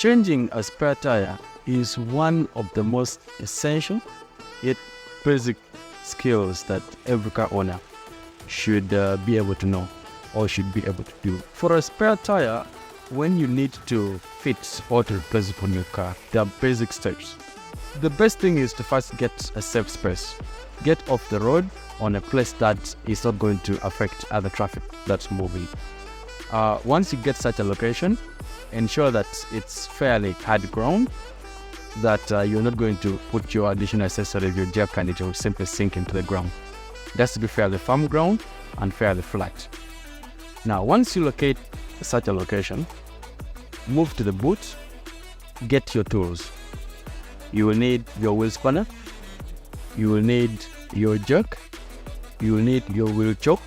Changing a spare tire is one of the most essential yet basic skills that every car owner should be able to know or should be able to do. For a spare tire, when you need to fit or to replace it on your car, there are basic steps. The best thing is to first get a safe space. Get off the road on a place that is not going to affect other traffic that's moving. Once you get such a location, ensure that it's fairly hard ground, that you're not going to put your additional accessories, your jack, and it will simply sink into the ground. It has to be fairly firm ground and fairly flat. Now, once you locate such a location, move to the boot, get your tools. You will need your wheel spanner, you will need your jack, you will need your wheel choke,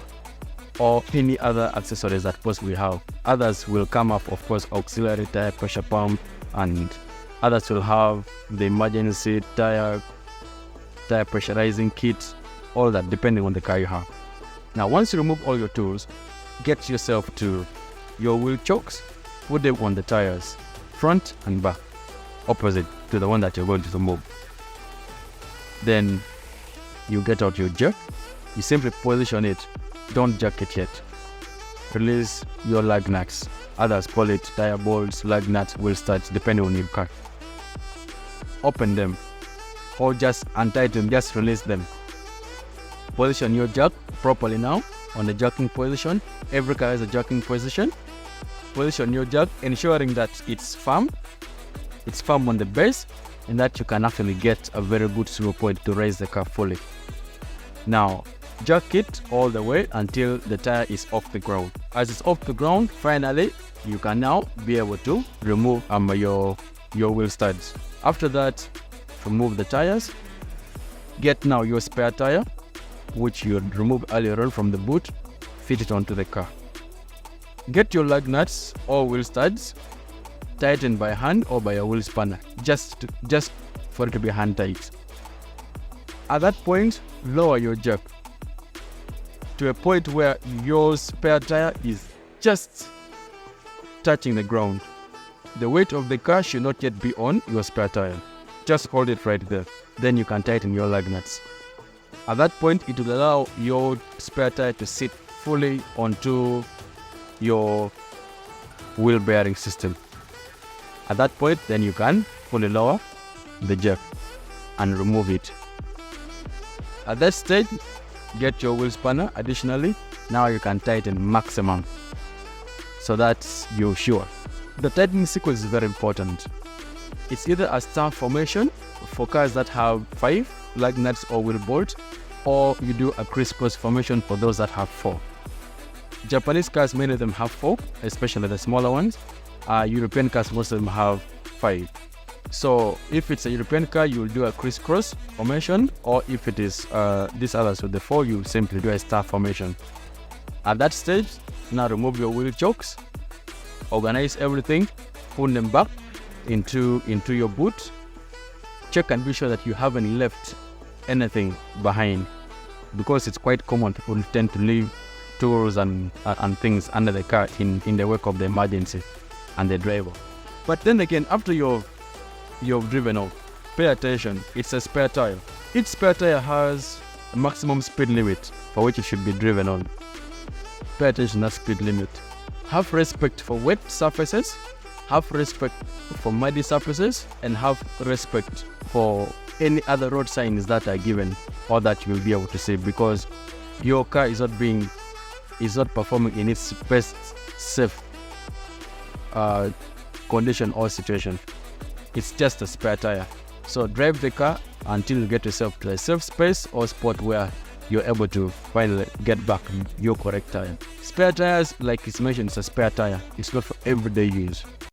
or any other accessories that possibly have. Others will come up, of course, auxiliary tire pressure pump, and others will have the emergency tire pressurizing kit, all that depending on the car you have. Now, once you remove all your tools, get yourself to your wheel chokes, put them on the tires, front and back, opposite to the one that you're going to remove. Then you get out your jack, you simply position it, don't jack it yet. Release your lug nuts. Others call it tire bolts, lug nuts, wheel studs, depending on your car. Open them or just untighten, just release them. Position your jack properly now on the jacking position. Every car has a jacking position. Position your jack, ensuring that it's firm on the base, and that you can actually get a very good zero point to raise the car fully. Now, jack it all the way until the tire is off the ground. As it's off the ground, finally, you can now be able to remove your wheel studs. After that, remove the tires. Get now your spare tire, which you removed earlier on from the boot, fit it onto the car. Get your lug nuts or wheel studs, tighten by hand or by a wheel spanner, just for it to be hand tight. At that point, lower your jack to a point where your spare tire is just touching the ground. The weight of the car should not yet be on your spare tire. Just hold it right there. Then you can tighten your lug nuts. At that point, it will allow your spare tire to sit fully onto your wheel bearing system. At that point, then you can fully lower the jack and remove it. At that stage, get your wheel spanner. Additionally, now you can tighten maximum, so that you're sure. The tightening sequence is very important. It's either a star formation for cars that have 5 lug nuts or wheel bolts, or you do a crisscross formation for those that have 4. Japanese cars, many of them have 4, especially the smaller ones. European cars, most of them have 5. So if it's a European car, you will do a crisscross formation, or if it is these others with the 4, you simply do a star formation. At that stage, now remove your wheel chokes, organize everything, put them back into your boot. Check and be sure that you haven't left anything behind, because it's quite common people tend to leave tools and things under the car in the wake of the emergency and the driver. But then again, after you've driven off, pay attention, it's a spare tire. Each spare tire has a maximum speed limit for which it should be driven on. Pay attention to that speed limit. Have respect for wet surfaces, have respect for muddy surfaces, and have respect for any other road signs that are given or that you will be able to see, because your car is not performing in its best safe condition or situation. It's just a spare tire. So drive the car until you get yourself to a safe space or spot where you're able to finally get back your correct tire. Spare tires, like it's mentioned, it's a spare tire. It's not for everyday use.